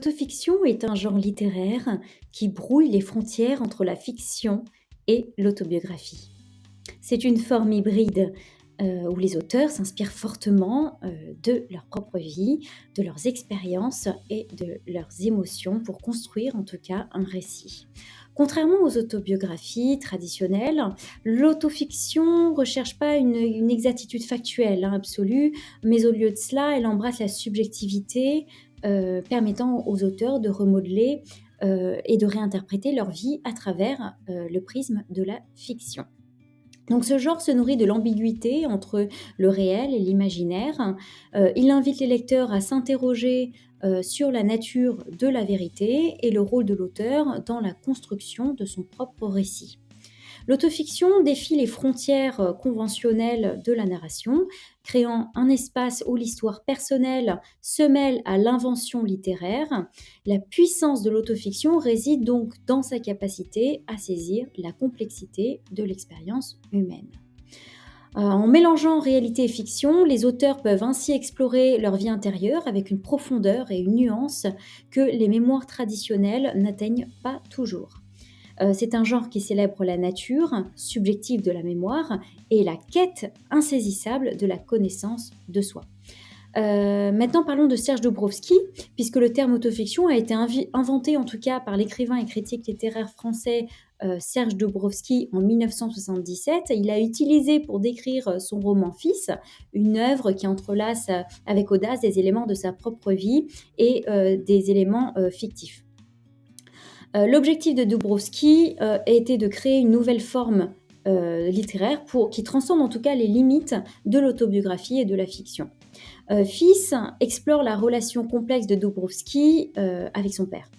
L'autofiction est un genre littéraire qui brouille les frontières entre la fiction et l'autobiographie. C'est une forme hybride où les auteurs s'inspirent fortement de leur propre vie, de leurs expériences et de leurs émotions pour construire en tout cas un récit. Contrairement aux autobiographies traditionnelles, l'autofiction ne recherche pas une exactitude factuelle, absolue, mais au lieu de cela, elle embrasse la subjectivité, permettant aux auteurs de remodeler et de réinterpréter leur vie à travers le prisme de la fiction. Donc ce genre se nourrit de l'ambiguïté entre le réel et l'imaginaire. Il invite les lecteurs à s'interroger sur la nature de la vérité et le rôle de l'auteur dans la construction de son propre récit. L'autofiction défie les frontières conventionnelles de la narration, créant un espace où l'histoire personnelle se mêle à l'invention littéraire. La puissance de l'autofiction réside donc dans sa capacité à saisir la complexité de l'expérience humaine. En mélangeant réalité et fiction, les auteurs peuvent ainsi explorer leur vie intérieure avec une profondeur et une nuance que les mémoires traditionnelles n'atteignent pas toujours. C'est un genre qui célèbre la nature subjective de la mémoire et la quête insaisissable de la connaissance de soi. Maintenant, parlons de Serge Dobrowski, puisque le terme autofiction a été inventé en tout cas par l'écrivain et critique littéraire français Serge Dobrowski en 1977. Il a utilisé pour décrire son roman Fils, une œuvre qui entrelace avec audace des éléments de sa propre vie et des éléments fictifs. L'objectif de Dobrowski a été de créer une nouvelle forme littéraire qui transcende en tout cas les limites de l'autobiographie et de la fiction. Fils explore la relation complexe de Dobrowski avec son père.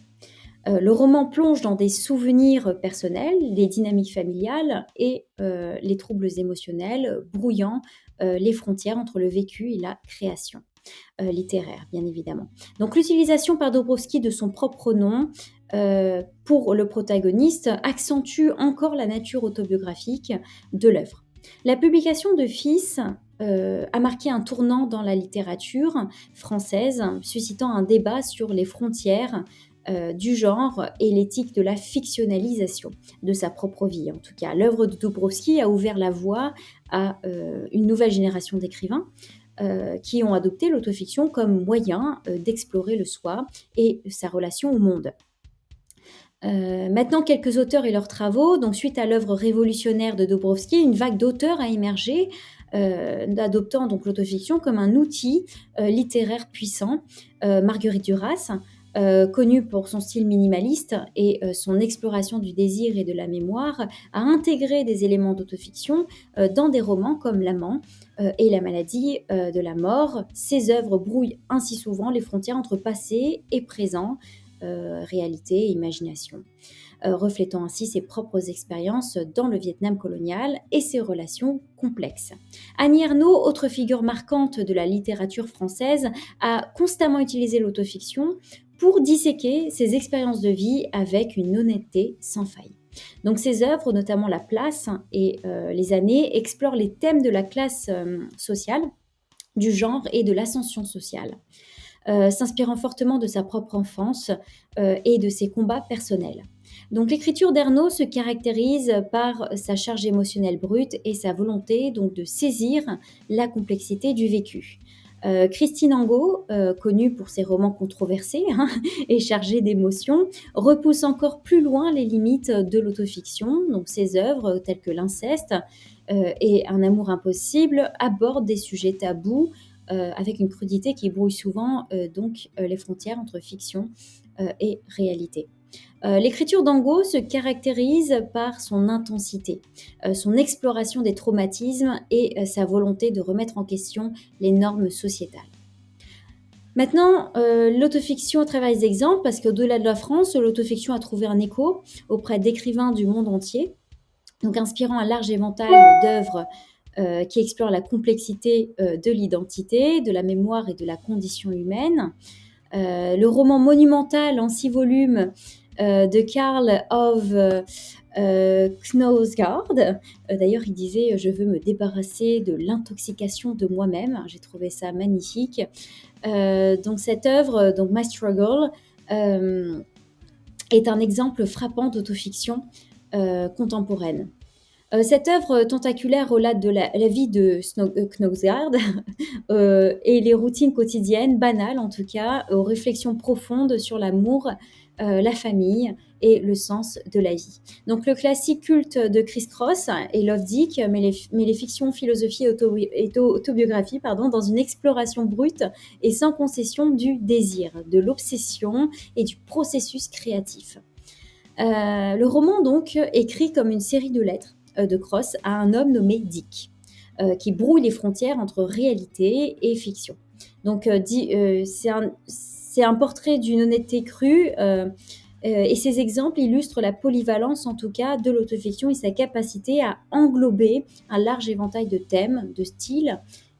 Le roman plonge dans des souvenirs personnels, les dynamiques familiales et les troubles émotionnels, brouillant les frontières entre le vécu et la création littéraire, bien évidemment. Donc l'utilisation par Dobrowski de son propre nom pour le protagoniste accentue encore la nature autobiographique de l'œuvre. La publication de Fils a marqué un tournant dans la littérature française, suscitant un débat sur les frontières du genre et l'éthique de la fictionnalisation de sa propre vie. En tout cas, l'œuvre de Dobrowski a ouvert la voie à une nouvelle génération d'écrivains qui ont adopté l'autofiction comme moyen d'explorer le soi et sa relation au monde. Maintenant, quelques auteurs et leurs travaux. Donc, suite à l'œuvre révolutionnaire de Dobrowski, une vague d'auteurs a émergé, adoptant donc l'autofiction comme un outil littéraire puissant. Marguerite Duras, connue pour son style minimaliste et son exploration du désir et de la mémoire, a intégré des éléments d'autofiction dans des romans comme L'Amant et La maladie de la mort. Ses œuvres brouillent ainsi souvent les frontières entre passé et présent, réalité et imagination, reflétant ainsi ses propres expériences dans le Vietnam colonial et ses relations complexes. Annie Ernaux, autre figure marquante de la littérature française, a constamment utilisé l'autofiction pour disséquer ses expériences de vie avec une honnêteté sans faille. Donc ses œuvres, notamment La Place et Les Années, explorent les thèmes de la classe sociale, du genre et de l'ascension sociale. S'inspirant fortement de sa propre enfance et de ses combats personnels. Donc l'écriture d'Ernaux se caractérise par sa charge émotionnelle brute et sa volonté donc de saisir la complexité du vécu. Christine Angot, connue pour ses romans controversés et chargés d'émotions, repousse encore plus loin les limites de l'autofiction. Donc ses œuvres telles que L'inceste et Un amour impossible abordent des sujets tabous avec une crudité qui brouille souvent les frontières entre fiction et réalité. L'écriture d'Angot se caractérise par son intensité, son exploration des traumatismes et sa volonté de remettre en question les normes sociétales. Maintenant, l'autofiction à travers les exemples, parce qu'au-delà de la France, l'autofiction a trouvé un écho auprès d'écrivains du monde entier, donc inspirant un large éventail d'œuvres qui explore la complexité de l'identité, de la mémoire et de la condition humaine. Le roman monumental en 6 volumes de Karl Ove Knausgaard. D'ailleurs, il disait « Je veux me débarrasser de l'intoxication de moi-même ». J'ai trouvé ça magnifique. Donc cette œuvre, donc My Struggle, euh, est un exemple frappant d'autofiction contemporaine. Cette œuvre tentaculaire relate de la vie de Knausgaard et les routines quotidiennes, banales en tout cas, aux réflexions profondes sur l'amour, la famille et le sens de la vie. Donc le classique culte de Chris Cross et Love Dick met les fictions, philosophies et autobiographies dans une exploration brute et sans concession du désir, de l'obsession et du processus créatif. Le roman, donc, écrit comme une série de lettres de Cross à un homme nommé Dick, qui brouille les frontières entre réalité et fiction. Donc, c'est un portrait d'une honnêteté crue, et ces exemples illustrent la polyvalence, en tout cas, de l'autofiction et sa capacité à englober un large éventail de thèmes, de styles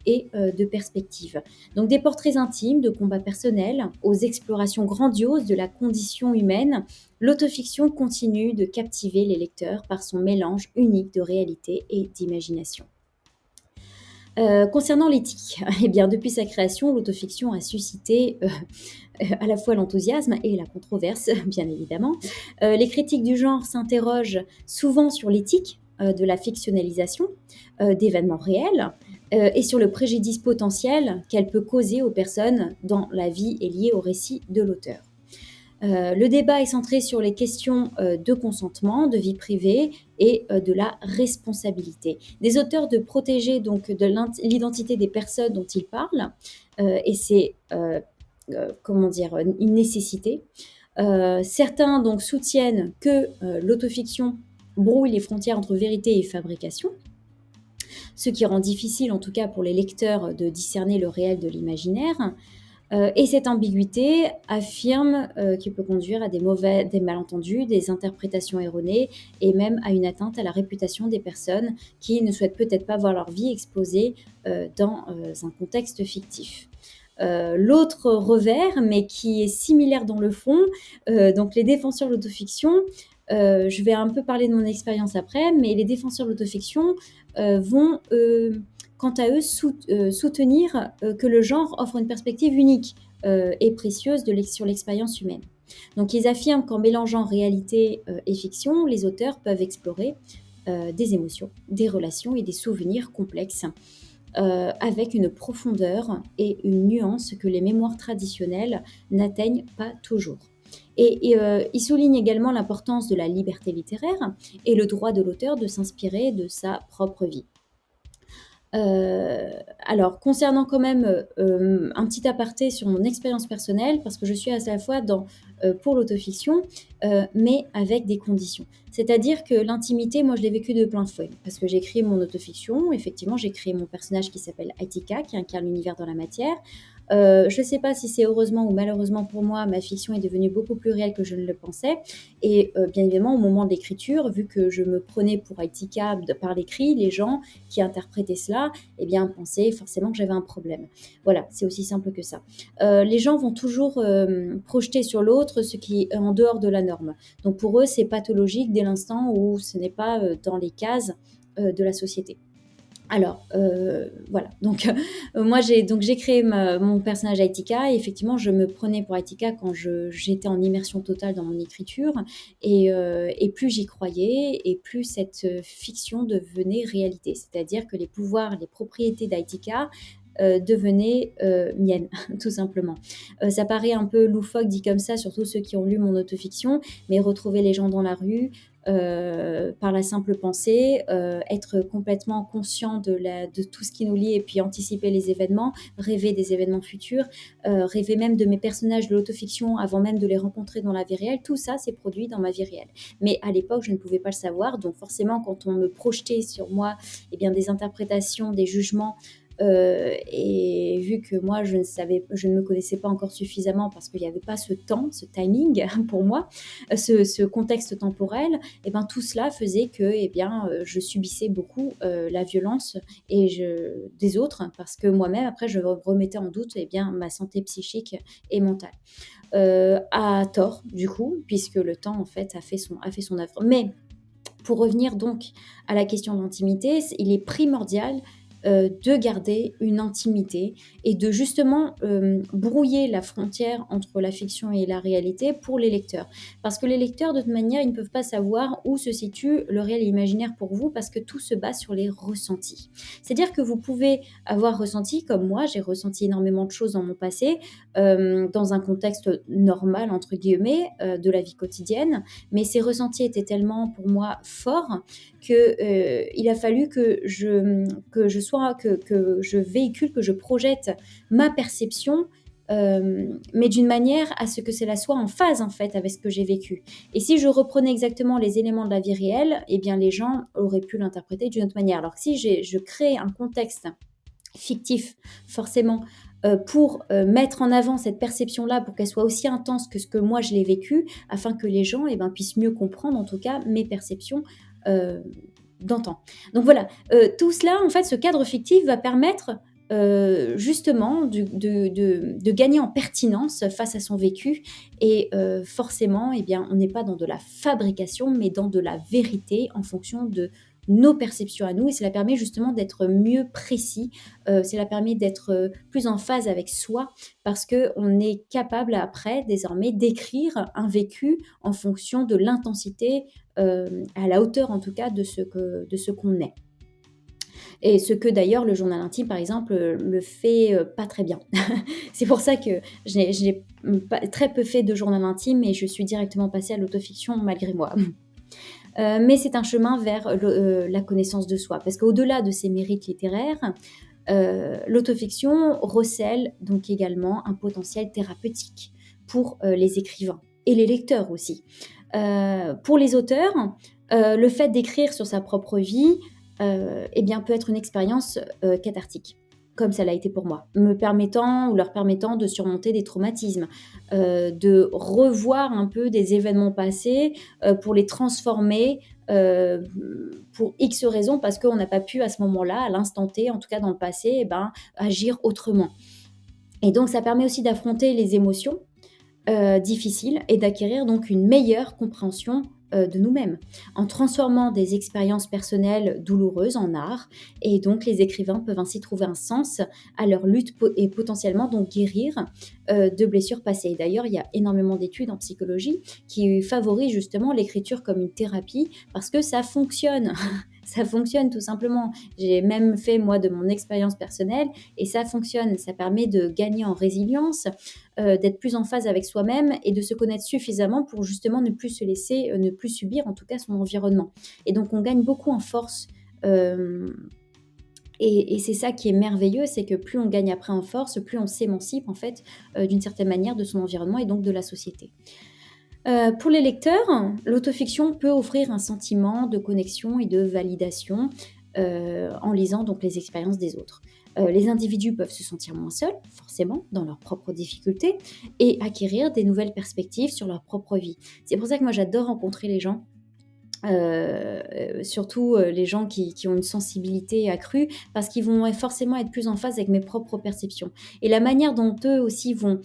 et de perspectives. Donc des portraits intimes, de combats personnels, aux explorations grandioses de la condition humaine, l'autofiction continue de captiver les lecteurs par son mélange unique de réalité et d'imagination. Concernant l'éthique, eh bien, depuis sa création, l'autofiction a suscité à la fois l'enthousiasme et la controverse, bien évidemment. Les critiques du genre s'interrogent souvent sur l'éthique de la fictionnalisation d'événements réels et sur le préjudice potentiel qu'elle peut causer aux personnes dont la vie est liée au récit de l'auteur. Le débat est centré sur les questions de consentement, de vie privée et de la responsabilité des auteurs de protéger donc de l'identité des personnes dont ils parlent, et c'est comment dire, une nécessité. Certains donc soutiennent que l'autofiction brouille les frontières entre vérité et fabrication, ce qui rend difficile en tout cas pour les lecteurs de discerner le réel de l'imaginaire. Et cette ambiguïté affirme qu'il peut conduire à des malentendus, des interprétations erronées et même à une atteinte à la réputation des personnes qui ne souhaitent peut-être pas voir leur vie exposée dans un contexte fictif. L'autre revers, mais qui est similaire dans le fond, donc les défenseurs de l'autofiction, je vais un peu parler de mon expérience après, mais les défenseurs de l'autofiction vont quant à eux, soutenir que le genre offre une perspective unique et précieuse sur l'expérience humaine. Donc ils affirment qu'en mélangeant réalité et fiction, les auteurs peuvent explorer des émotions, des relations et des souvenirs complexes avec une profondeur et une nuance que les mémoires traditionnelles n'atteignent pas toujours. Et il souligne également l'importance de la liberté littéraire et le droit de l'auteur de s'inspirer de sa propre vie. Alors concernant quand même, un petit aparté sur mon expérience personnelle, parce que je suis à la fois pour l'autofiction, mais avec des conditions. C'est-à-dire que l'intimité, moi je l'ai vécue de plein fouet, parce que j'ai créé mon autofiction, effectivement j'ai créé mon personnage qui s'appelle Aitika, qui incarne l'univers dans la matière. Je ne sais pas si c'est heureusement ou malheureusement pour moi, ma fiction est devenue beaucoup plus réelle que je ne le pensais. Et bien évidemment, au moment de l'écriture, vu que je me prenais pour Aitika par l'écrit, les gens qui interprétaient cela, eh bien, pensaient forcément que j'avais un problème. Voilà, c'est aussi simple que ça. Les gens vont toujours projeter sur l'autre ce qui est en dehors de la norme. Donc pour eux, c'est pathologique dès l'instant où ce n'est pas dans les cases de la société. Alors, voilà, donc moi j'ai créé mon personnage Aitika et effectivement je me prenais pour Aitika quand j'étais en immersion totale dans mon écriture et plus j'y croyais et plus cette fiction devenait réalité. C'est-à-dire que les pouvoirs, les propriétés d'Aitika devenaient miennes, tout simplement. Ça paraît un peu loufoque dit comme ça, surtout ceux qui ont lu mon autofiction, mais retrouver les gens dans la rue, par la simple pensée, être complètement conscient de tout ce qui nous lie et puis anticiper les événements, rêver des événements futurs, rêver même de mes personnages de l'autofiction avant même de les rencontrer dans la vie réelle, tout ça s'est produit dans ma vie réelle. Mais à l'époque, je ne pouvais pas le savoir, donc forcément, quand on me projetait sur moi eh bien, des interprétations, des jugements, et vu que moi je ne me connaissais pas encore suffisamment parce qu'il n'y avait pas ce temps, ce timing pour moi, ce contexte temporel, et ben tout cela faisait que je subissais beaucoup la violence des autres parce que moi-même après je remettais en doute ma santé psychique et mentale. À tort du coup, puisque le temps en fait a fait son œuvre. Mais pour revenir donc à la question de l'intimité, il est primordial de garder une intimité et de justement, brouiller la frontière entre la fiction et la réalité pour les lecteurs. Parce que les lecteurs, de toute manière, ils ne peuvent pas savoir où se situe le réel et l'imaginaire pour vous parce que tout se base sur les ressentis. C'est-à-dire que vous pouvez avoir ressenti, comme moi, j'ai ressenti énormément de choses dans mon passé, dans un contexte «normal» entre guillemets, de la vie quotidienne, mais ces ressentis étaient tellement pour moi forts que, il a fallu que je sois que je véhicule, que je projette ma perception, mais d'une manière à ce que cela soit en phase, en fait, avec ce que j'ai vécu. Et si je reprenais exactement les éléments de la vie réelle, eh bien les gens auraient pu l'interpréter d'une autre manière. Alors que si je crée un contexte fictif, forcément, pour, mettre en avant cette perception-là, pour qu'elle soit aussi intense que ce que moi je l'ai vécu, afin que les gens, eh ben, puissent mieux comprendre, en tout cas, mes perceptions, heu, d'antan. Donc voilà, tout cela, en fait, ce cadre fictif va permettre, justement de gagner en pertinence face à son vécu et forcément, eh bien, on n'est pas dans de la fabrication, mais dans de la vérité en fonction de nos perceptions à nous et cela permet justement d'être mieux précis, cela permet d'être, plus en phase avec soi parce qu'on est capable après désormais d'écrire un vécu en fonction de l'intensité, à la hauteur en tout cas de ce qu'on est. Et ce que d'ailleurs le journal intime par exemple, le fait, pas très bien. C'est pour ça que j'ai pas très peu fait de journal intime et je suis directement passée à l'autofiction malgré moi. Mais c'est un chemin vers la connaissance de soi. Parce qu'au-delà de ses mérites littéraires, l'autofiction recèle donc également un potentiel thérapeutique pour les écrivains et les lecteurs aussi. Pour les auteurs, le fait d'écrire sur sa propre vie, eh bien, peut être une expérience cathartique, comme ça l'a été pour moi, me permettant ou leur permettant de surmonter des traumatismes, de revoir un peu des événements passés pour les transformer pour X raisons, parce qu'on n'a pas pu à ce moment-là, à l'instant T, en tout cas dans le passé, eh ben, agir autrement. Et donc ça permet aussi d'affronter les émotions difficiles et d'acquérir donc une meilleure compréhension, de nous-mêmes. En transformant des expériences personnelles douloureuses en art et donc les écrivains peuvent ainsi trouver un sens à leur lutte et potentiellement donc guérir, de blessures passées. D'ailleurs, il y a énormément d'études en psychologie qui favorisent justement l'écriture comme une thérapie parce que ça fonctionne. Ça fonctionne tout simplement. J'ai même fait moi de mon expérience personnelle et ça fonctionne. Ça permet de gagner en résilience, d'être plus en phase avec soi-même et de se connaître suffisamment pour justement ne plus se laisser, ne plus subir en tout cas son environnement. Et donc on gagne beaucoup en force, et c'est ça qui est merveilleux, c'est que plus on gagne après en force, plus on s'émancipe en fait, d'une certaine manière de son environnement et donc de la société. Pour les lecteurs, l'autofiction peut offrir un sentiment de connexion et de validation, en lisant donc les expériences des autres. Les individus peuvent se sentir moins seuls, forcément, dans leurs propres difficultés et acquérir des nouvelles perspectives sur leur propre vie. C'est pour ça que moi j'adore rencontrer les gens surtout, les gens qui ont une sensibilité accrue parce qu'ils vont forcément être plus en phase avec mes propres perceptions et la manière dont eux aussi vont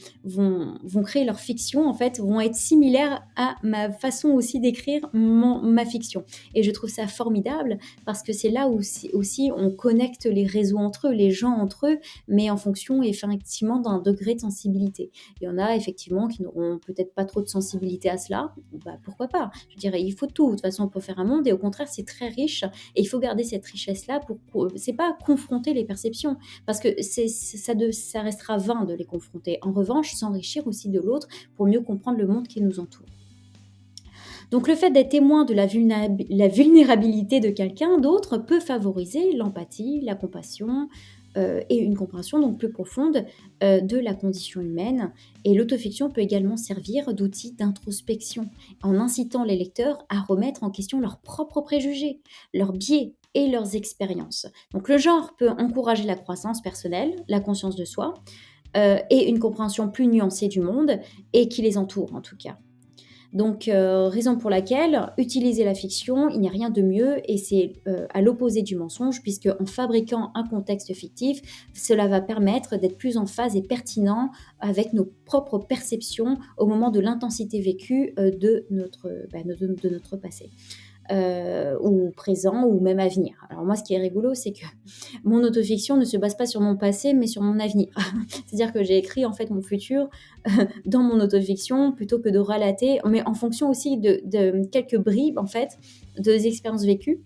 créer leur fiction, en fait, vont être similaires à ma façon aussi d'écrire ma fiction et je trouve ça formidable parce que c'est là où aussi on connecte les réseaux entre eux, les gens entre eux, mais en fonction effectivement d'un degré de sensibilité. Il y en a effectivement qui n'auront peut-être pas trop de sensibilité à cela, bah, pourquoi pas? Je dirais, il faut tout, de toute façon, pour faire un monde et au contraire, c'est très riche et il faut garder cette richesse-là c'est pas confronter les perceptions parce que ça restera vain de les confronter. En revanche, s'enrichir aussi de l'autre pour mieux comprendre le monde qui nous entoure. Donc le fait d'être témoin de la vulnérabilité de quelqu'un d'autre peut favoriser l'empathie, la compassion, et une compréhension donc plus profonde, de la condition humaine et l'autofiction peut également servir d'outil d'introspection, en incitant les lecteurs à remettre en question leurs propres préjugés, leurs biais et leurs expériences. Donc le genre peut encourager la croissance personnelle, la conscience de soi, et une compréhension plus nuancée du monde et qui les entoure en tout cas. Donc, raison pour laquelle utiliser la fiction, il n'y a rien de mieux et c'est, à l'opposé du mensonge puisque en fabriquant un contexte fictif, cela va permettre d'être plus en phase et pertinent avec nos propres perceptions au moment de l'intensité vécue, de notre passé. ou présent ou même à venir. Alors moi, ce qui est rigolo, c'est que mon autofiction ne se base pas sur mon passé, mais sur mon avenir. C'est-à-dire que j'ai écrit en fait mon futur dans mon autofiction plutôt que de relater, mais en fonction aussi de quelques bribes en fait, des expériences vécues.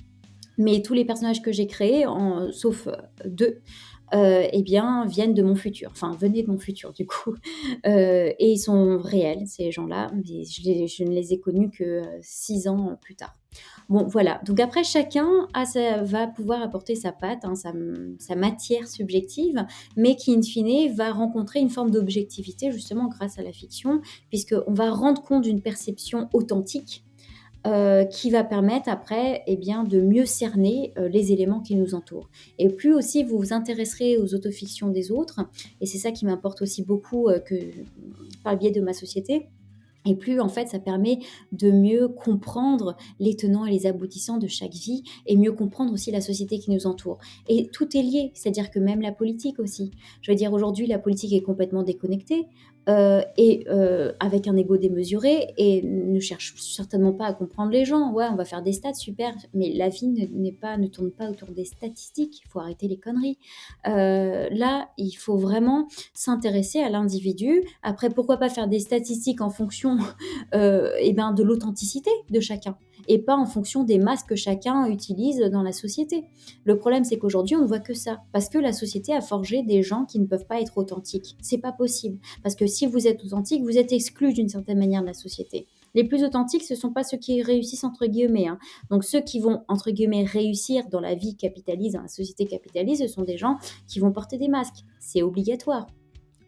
Mais tous les personnages que j'ai créés, sauf 2, eh bien, viennent de mon futur, enfin venaient de mon futur du coup, et ils sont réels ces gens-là, mais je ne les ai connus que 6 ans plus tard. Bon voilà, donc après chacun va pouvoir apporter sa patte, hein, sa matière subjective, mais qui in fine va rencontrer une forme d'objectivité justement grâce à la fiction, puisqu'on va rendre compte d'une perception authentique qui va permettre après, eh bien, de mieux cerner, les éléments qui nous entourent. Et plus aussi vous vous intéresserez aux autofictions des autres, et c'est ça qui m'importe aussi beaucoup, par le biais de ma société, et plus en fait ça permet de mieux comprendre les tenants et les aboutissants de chaque vie et mieux comprendre aussi la société qui nous entoure. Et tout est lié, c'est-à-dire que même la politique aussi. Je veux dire aujourd'hui la politique est complètement déconnectée, avec un ego démesuré et ne cherche certainement pas à comprendre les gens. Ouais, on va faire des stats, super, mais la vie ne tourne pas autour des statistiques, il faut arrêter les conneries. Là, il faut vraiment s'intéresser à l'individu. Après, pourquoi pas faire des statistiques en fonction eh ben, de l'authenticité de chacun et pas en fonction des masques que chacun utilise dans la société. Le problème, c'est qu'aujourd'hui, on ne voit que ça parce que la société a forgé des gens qui ne peuvent pas être authentiques. C'est pas possible parce que si vous êtes authentique, vous êtes exclu d'une certaine manière de la société. Les plus authentiques, ce ne sont pas ceux qui réussissent entre guillemets, hein. Donc ceux qui vont entre guillemets réussir dans la vie capitaliste, dans la société capitaliste, ce sont des gens qui vont porter des masques. C'est obligatoire.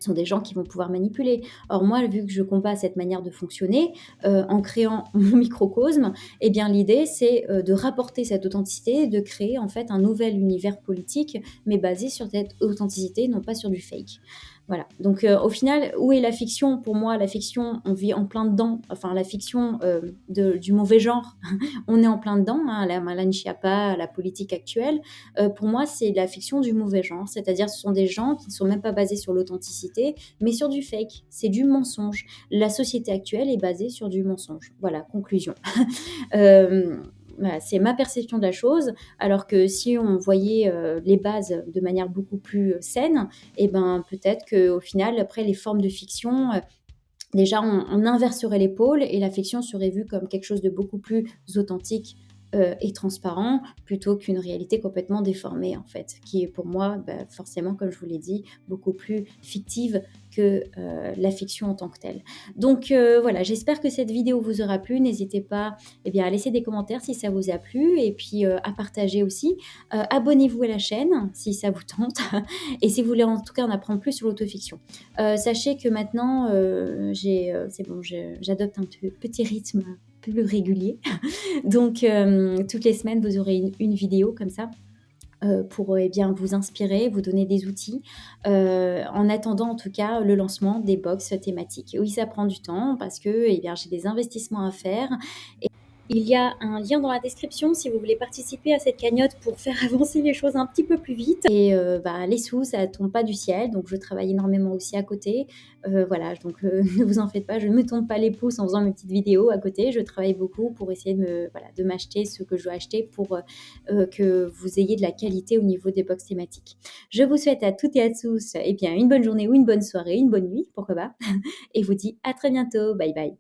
Ce sont des gens qui vont pouvoir manipuler. Or moi, vu que je combats cette manière de fonctionner, en créant mon microcosme, eh bien l'idée c'est, de rapporter cette authenticité, de créer en fait un nouvel univers politique, mais basé sur cette authenticité, non pas sur du fake. Voilà, donc au final, où est la fiction? Pour moi, la fiction, on vit en plein dedans, enfin la fiction, du mauvais genre, on est en plein dedans, hein, la Marlène Schiappa, la politique actuelle. Pour moi, c'est la fiction du mauvais genre, c'est-à-dire ce sont des gens qui ne sont même pas basés sur l'authenticité, mais sur du fake, c'est du mensonge. La société actuelle est basée sur du mensonge. Voilà, conclusion. Voilà, c'est ma perception de la chose, alors que si on voyait les bases de manière beaucoup plus saine, et ben peut-être qu'au final, après les formes de fiction, déjà on inverserait les pôles et la fiction serait vue comme quelque chose de beaucoup plus authentique et transparent plutôt qu'une réalité complètement déformée en fait, qui est pour moi forcément, comme je vous l'ai dit, beaucoup plus fictive que la fiction en tant que telle. Donc voilà, j'espère que cette vidéo vous aura plu. N'hésitez pas eh bien, à laisser des commentaires si ça vous a plu et puis à partager aussi. Abonnez-vous à la chaîne si ça vous tente et si vous voulez en tout cas en apprendre plus sur l'autofiction. Sachez que maintenant, c'est bon, j'adopte un petit rythme plus régulier. Donc, toutes les semaines, vous aurez une vidéo comme ça pour eh bien, vous inspirer, vous donner des outils, en attendant en tout cas le lancement des box thématiques. Oui, ça prend du temps parce que eh bien, j'ai des investissements à faire. Il y a un lien dans la description si vous voulez participer à cette cagnotte pour faire avancer les choses un petit peu plus vite. Et les sous, ça tombe pas du ciel, donc je travaille énormément aussi à côté. Voilà, donc ne vous en faites pas, je ne me tombe pas les pouces en faisant mes petites vidéos à côté. Je travaille beaucoup pour essayer de m'acheter ce que je dois acheter pour que vous ayez de la qualité au niveau des box thématiques. Je vous souhaite à toutes et à tous eh bien, une bonne journée ou une bonne soirée, une bonne nuit, pourquoi pas, et vous dis à très bientôt. Bye bye.